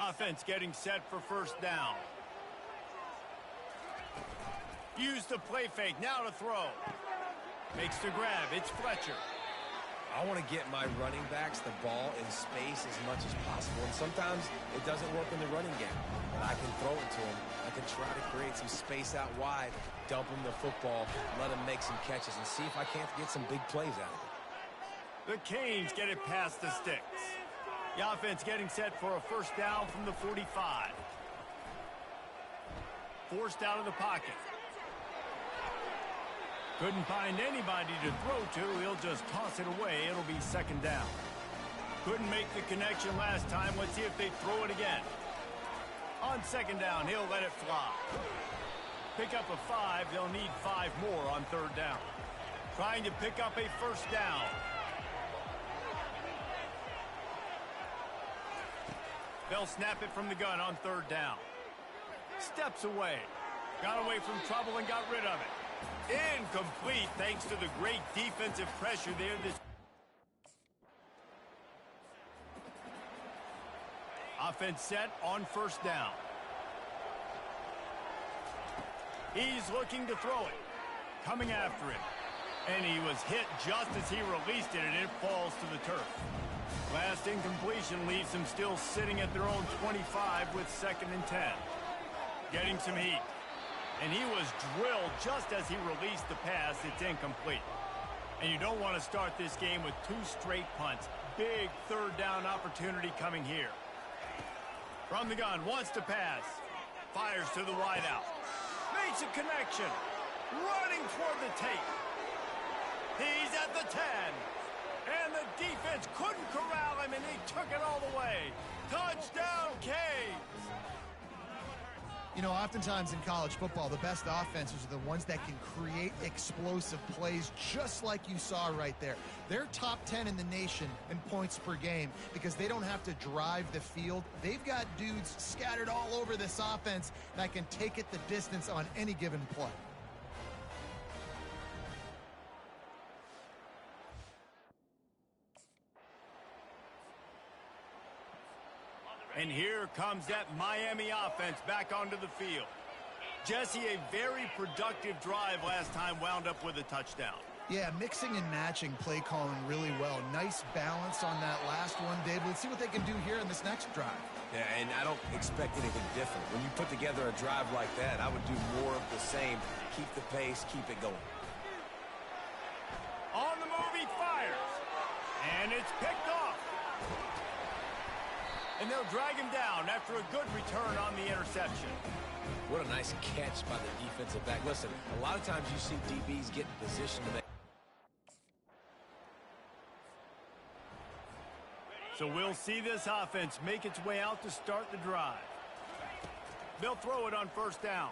Offense getting set for first down. Use the play fake, now to throw. Makes the grab, it's Fletcher. I want to get my running backs the ball in space as much as possible, and sometimes it doesn't work in the running game. But I can throw it to them. I can try to create some space out wide, dump them the football, let them make some catches, and see if I can't get some big plays out of it. The Canes get it past the sticks. The offense getting set for a first down from the 45. Forced out of the pocket. Couldn't find anybody to throw to. He'll just toss it away. It'll be second down. Couldn't make the connection last time. Let's see if they throw it again. On second down, he'll let it fly. Pick up a 5. They'll need 5 more on third down. Trying to pick up a first down. They'll snap it from the gun on third down. Steps away. Got away from trouble and got rid of it. Incomplete thanks to the great defensive pressure there. Offense set on first down. He's looking to throw it. Coming after him. And he was hit just as he released it, and it falls to the turf. Last incompletion leaves them still sitting at their own 25 with 2nd and 10. Getting some heat. And he was drilled just as he released the pass. It's incomplete. And you don't want to start this game with 2 straight punts. Big third down opportunity coming here. From the gun, wants to pass. Fires to the wideout. Makes a connection. Running toward the tape. He's at the 10. And the defense couldn't corral him, and he took it all the way. Touchdown, Canes! You know, oftentimes in college football, the best offenses are the ones that can create explosive plays, just like you saw right there. They're top 10 in the nation in points per game because they don't have to drive the field. They've got dudes scattered all over this offense that can take it the distance on any given play. And here comes that Miami offense back onto the field. Jesse, a very productive drive last time, wound up with a touchdown. Yeah, mixing and matching play calling really well. Nice balance on that last one, David. Let's see what they can do here in this next drive. Yeah, and I don't expect anything different. When you put together a drive like that, I would do more of the same. Keep the pace, keep it going. On the move, he fires. And it's picked off. And they'll drag him down after a good return on the interception. What a nice catch by the defensive back. Listen, a lot of times you see DBs get in position to make. So we'll see this offense make its way out to start the drive. They'll throw it on first down.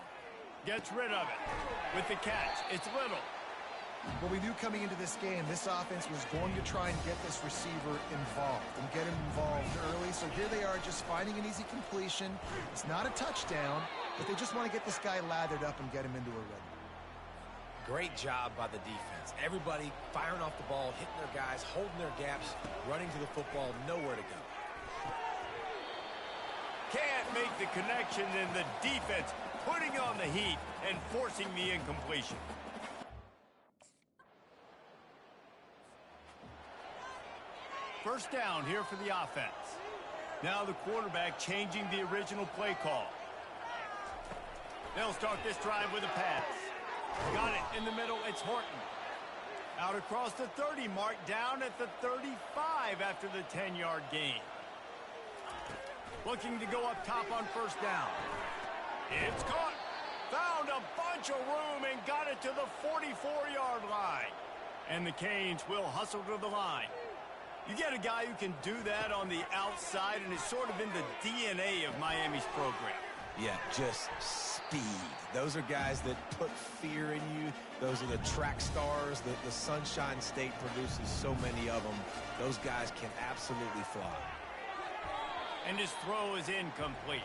Gets rid of it. With the catch, it's Little. What we knew coming into this game, this offense was going to try and get this receiver involved and get him involved early. So here they are just finding an easy completion. It's not a touchdown, but they just want to get this guy lathered up and get him into a rhythm. Great job by the defense. Everybody firing off the ball, hitting their guys, holding their gaps, running to the football, nowhere to go. Can't make the connection, and the defense putting on the heat and forcing the incompletion. First down here for the offense. Now the quarterback changing the original play call. They'll start this drive with a pass. Got it in the middle, it's Horton. Out across the 30 mark, down at the 35 after the 10-yard gain. Looking to go up top on first down. It's caught. Found a bunch of room and got it to the 44-yard line. And the Canes will hustle to the line. You get a guy who can do that on the outside, and it's sort of in the DNA of Miami's program. Yeah, just speed. Those are guys that put fear in you. Those are the track stars that the Sunshine State produces so many of them. Those guys can absolutely fly. And his throw is incomplete.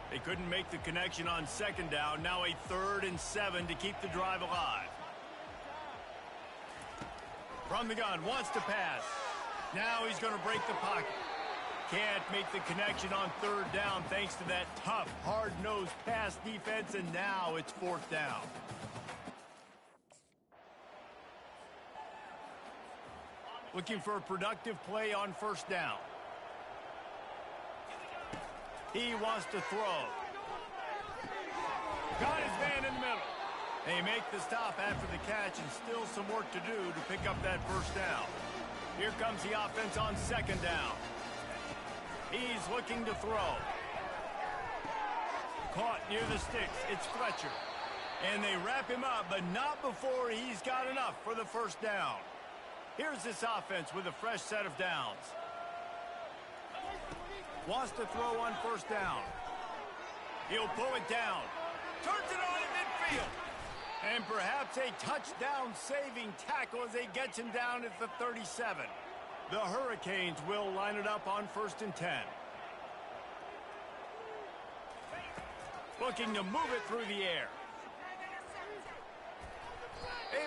They couldn't make the connection on second down. Now a 3rd and 7 to keep the drive alive. From the gun, wants to pass. Now he's going to break the pocket. can't make the connection on third down thanks to that tough, hard-nosed pass defense, and now it's fourth down. Looking for a productive play on first down. He wants to throw. Got his man in the middle. They make the stop after the catch, and still some work to do to pick up that first down. Here comes the offense on second down. He's looking to throw. Caught near the sticks. It's Fletcher. And they wrap him up, but not before he's got enough for the first down. Here's this offense with a fresh set of downs. Wants to throw on first down. He'll pull it down. Turns it on in midfield. And perhaps a touchdown-saving tackle as they get him down at the 37. The Hurricanes will line it up on 1st and 10. Looking to move it through the air.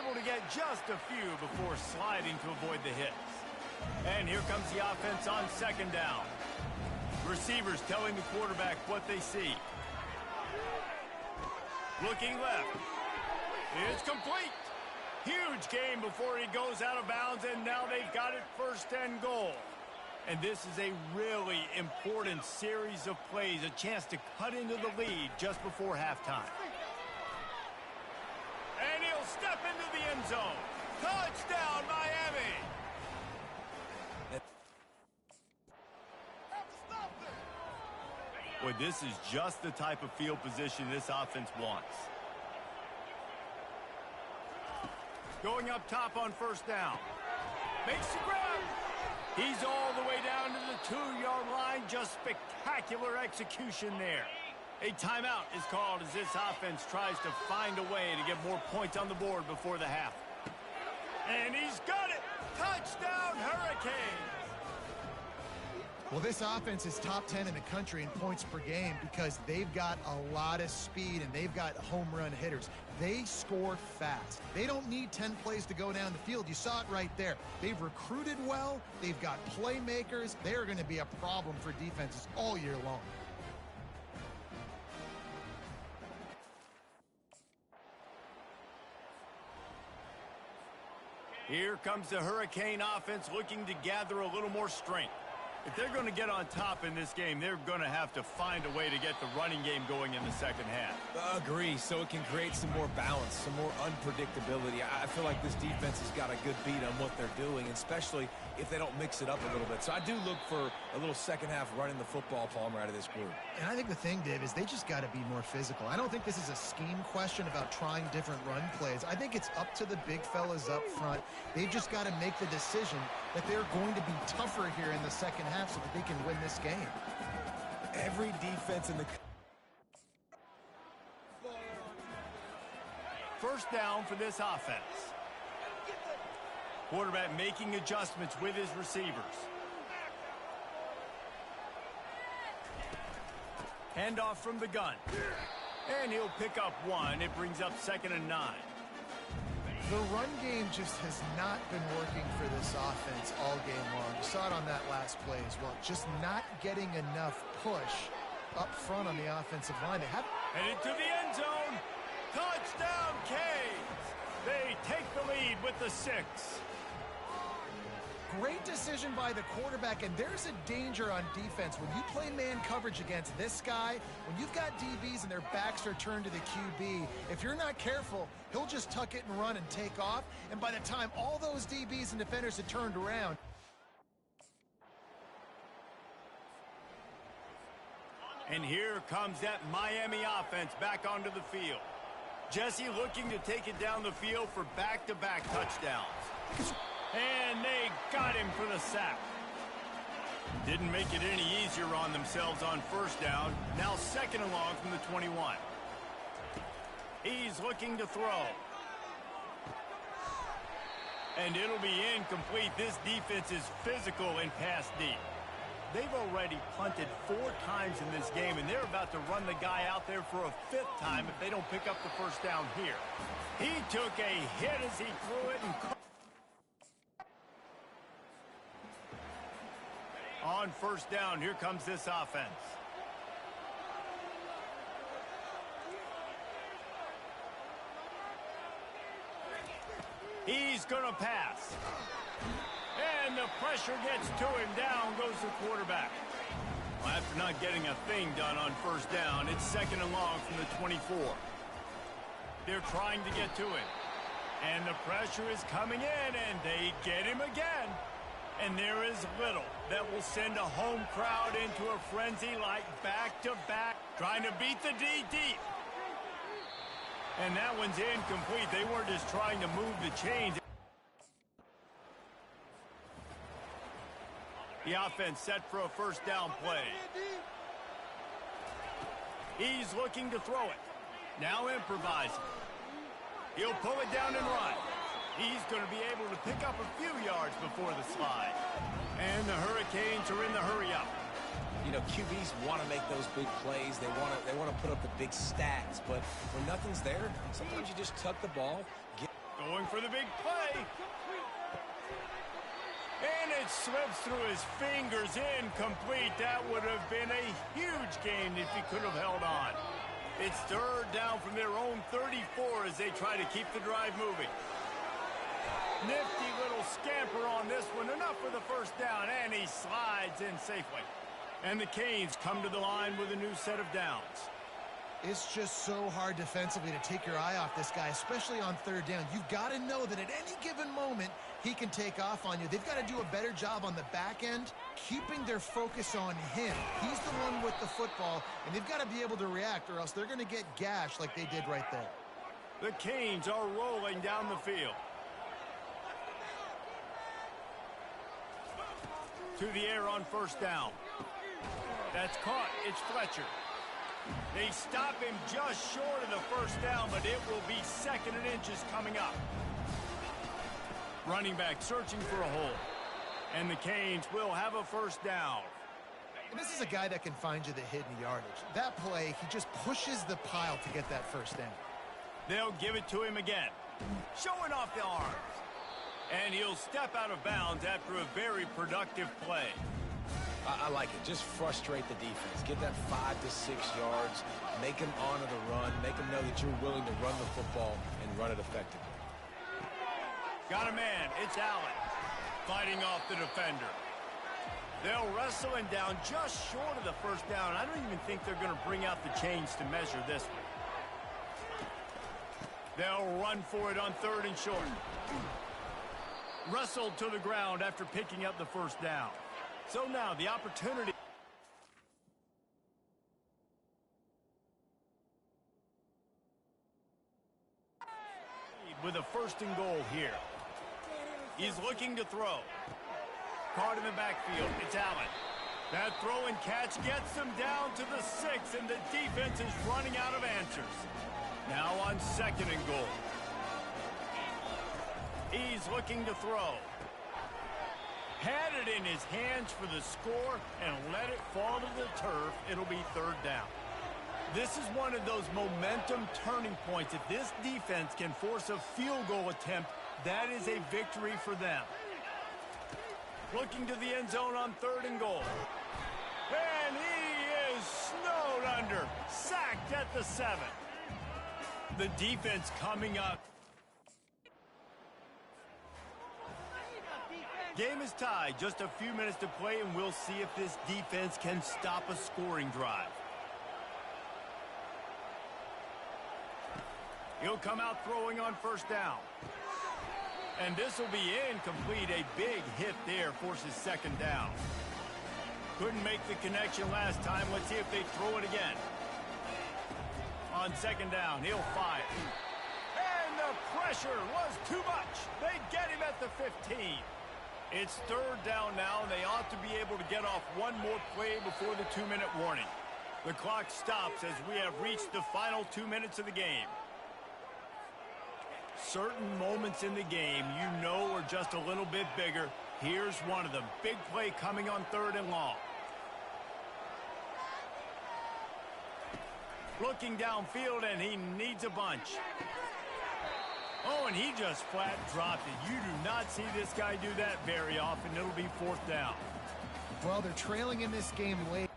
Able to get just a few before sliding to avoid the hits. And here comes the offense on second down. Receivers telling the quarterback what they see. Looking left. It's complete. Huge gain before he goes out of bounds, and now they've got it 1st and goal. And this is a really important series of plays, a chance to cut into the lead just before halftime. And he'll step into the end zone. Touchdown, Miami! Boy, this is just the type of field position this offense wants. Going up top on first down. Makes the grab. He's all the way down to the 2-yard line. Just spectacular execution there. A timeout is called as this offense tries to find a way to get more points on the board before the half. And he's got it. Touchdown, Hurricanes. Well, this offense is top 10 in the country in points per game because they've got a lot of speed and they've got home run hitters. They score fast. They don't need 10 plays to go down the field. You saw it right there. They've recruited well. They've got playmakers. They're going to be a problem for defenses all year long. Here comes the Hurricane offense looking to gather a little more strength. If they're going to get on top in this game, they're going to have to find a way to get the running game going in the second half. Agree, so it can create some more balance, some more unpredictability. I feel like this defense has got a good beat on what they're doing, especially if they don't mix it up a little bit. So I do look for a little second half running the football, Palmer, out of this group. And I think the thing, Dave, is they just got to be more physical. I don't think this is a scheme question about trying different run plays. I think it's up to the big fellas up front. They've just got to make the decision that they're going to be tougher here in the second half so that they can win this game. Every defense in the... First down for this offense. Quarterback making adjustments with his receivers. Handoff from the gun. And he'll pick up one. It brings up 2nd and 9. The run game just has not been working for this offense all game long. You saw it on that last play as well. Just not getting enough push up front on the offensive line. They have headed to the end zone. Touchdown, Canes. They take the lead with the 6. Great decision by the quarterback, and there's a danger on defense. When you play man coverage against this guy, when you've got DBs and their backs are turned to the QB, if you're not careful, he'll just tuck it and run and take off, and by the time all those DBs and defenders have turned around... And here comes that Miami offense back onto the field. Jesse looking to take it down the field for back-to-back touchdowns. And they got him for the sack. Didn't make it any easier on themselves on first down. Now 2nd and long from the 21. He's looking to throw. And it'll be incomplete. This defense is physical and pass deep. They've already punted 4 times in this game, and they're about to run the guy out there for a 5th time if they don't pick up the first down here. He took a hit as he threw it and On first down, here comes this offense. He's going to pass. And the pressure gets to him. Down goes the quarterback. Well, after not getting a thing done on first down, it's 2nd and long from the 24. They're trying to get to him. And the pressure is coming in, and they get him again. And there is little that will send a home crowd into a frenzy like back-to-back, trying to beat the D deep. And that one's incomplete. They weren't just trying to move the chains. The offense set for a first down play. He's looking to throw it. Now improvising. He'll pull it down and run. He's going to be able to pick up a few yards before the slide. And the Hurricanes are in the hurry-up. You know, QBs want to make those big plays. They want to put up the big stats. But when nothing's there, sometimes you just tuck the ball. Going for the big play. And it slips through his fingers, incomplete. That would have been a huge gain if he could have held on. It's 3rd down from their own 34 as they try to keep the drive moving. Nifty little scamper on this one. Enough for the first down, and he slides in safely. And the Canes come to the line with a new set of downs. It's just so hard defensively to take your eye off this guy, especially on 3rd down. You've got to know that at any given moment, he can take off on you. They've got to do a better job on the back end, keeping their focus on him. He's the one with the football, and they've got to be able to react, or else they're going to get gashed like they did right there. The Canes are rolling down the field. To the air on first down. That's caught. It's Fletcher. They stop him just short of the first down, but it will be 2nd and inches coming up. Running back searching for a hole. And the Canes will have a first down. And this is a guy that can find you the hidden yardage. That play, he just pushes the pile to get that first down. They'll give it to him again. Showing off the arms. And he'll step out of bounds after a very productive play. I like it. Just frustrate the defense. Get that 5 to 6 yards. Make them honor the run. Make them know that you're willing to run the football and run it effectively. Got a man. It's Allen. Fighting off the defender. They'll wrestle him down just short of the first down. I don't even think they're going to bring out the chains to measure this one. They'll run for it on 3rd and short. Wrestled to the ground after picking up the first down. So now the opportunity. With a 1st and goal here. He's looking to throw. Caught in the backfield. It's Allen. That throw and catch gets them down to the 6, and the defense is running out of answers. Now on 2nd and goal. He's looking to throw. Had it in his hands for the score and let it fall to the turf. It'll be 3rd down. This is one of those momentum turning points. If this defense can force a field goal attempt, that is a victory for them. Looking to the end zone on 3rd and goal. And he is snowed under. Sacked at the 7. The defense coming up. Game is tied. Just a few minutes to play, and we'll see if this defense can stop a scoring drive. He'll come out throwing on first down. And this will be incomplete. A big hit there forces 2nd down. Couldn't make the connection last time. Let's see if they throw it again. On 2nd down, he'll fire. And the pressure was too much. They get him at the 15. It's 3rd down now, and they ought to be able to get off one more play before the 2-minute warning. The clock stops as we have reached the final 2 minutes of the game. Certain moments in the game you know are just a little bit bigger. Here's one of them. Big play coming on 3rd and long. Looking downfield, and he needs a bunch. Oh, and he just flat dropped it. You do not see this guy do that very often. It'll be 4th down. Well, they're trailing in this game late.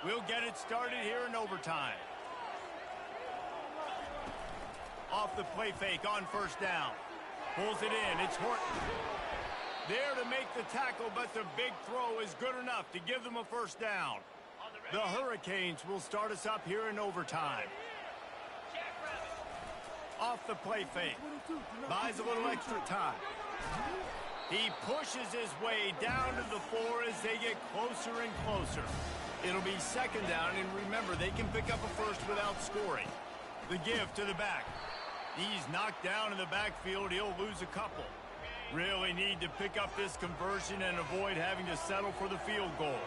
We'll get it started here in overtime. Off the play fake on first down. Pulls it in. It's Horton. There to make the tackle, but the big throw is good enough to give them a first down. The Hurricanes will start us up here in overtime. Off the play fake. Buys a little extra time. He pushes his way down to the 4 as they get closer and closer. It'll be second down, and remember, they can pick up a first without scoring. The give to the back. He's knocked down in the backfield. He'll lose a couple. Really need to pick up this conversion and avoid having to settle for the field goal.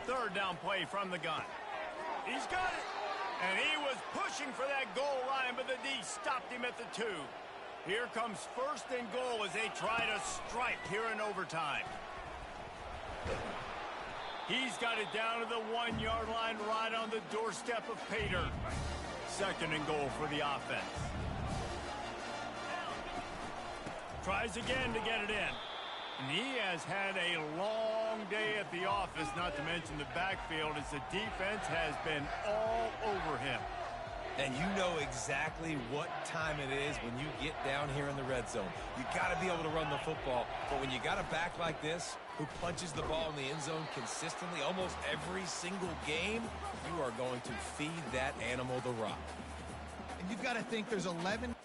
Third down play from the gun. He's got it. And he was pushing for that goal line, but the D stopped him at the 2. Here comes first and goal as they try to strike here in overtime. He's got it down to the 1-yard line right on the doorstep of Pater. Second and goal for the offense. Tries again to get it in. And he has had a long day at the office, not to mention the backfield, as the defense has been all over him. And you know exactly what time it is when you get down here in the red zone. You got to be able to run the football. But when you got a back like this who punches the ball in the end zone consistently almost every single game, you are going to feed that animal the rock. And you've got to think there's 11.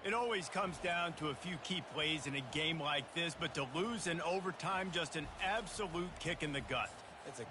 It always comes down to a few key plays in a game like this, but to lose in overtime, just an absolute kick in the gut. It's a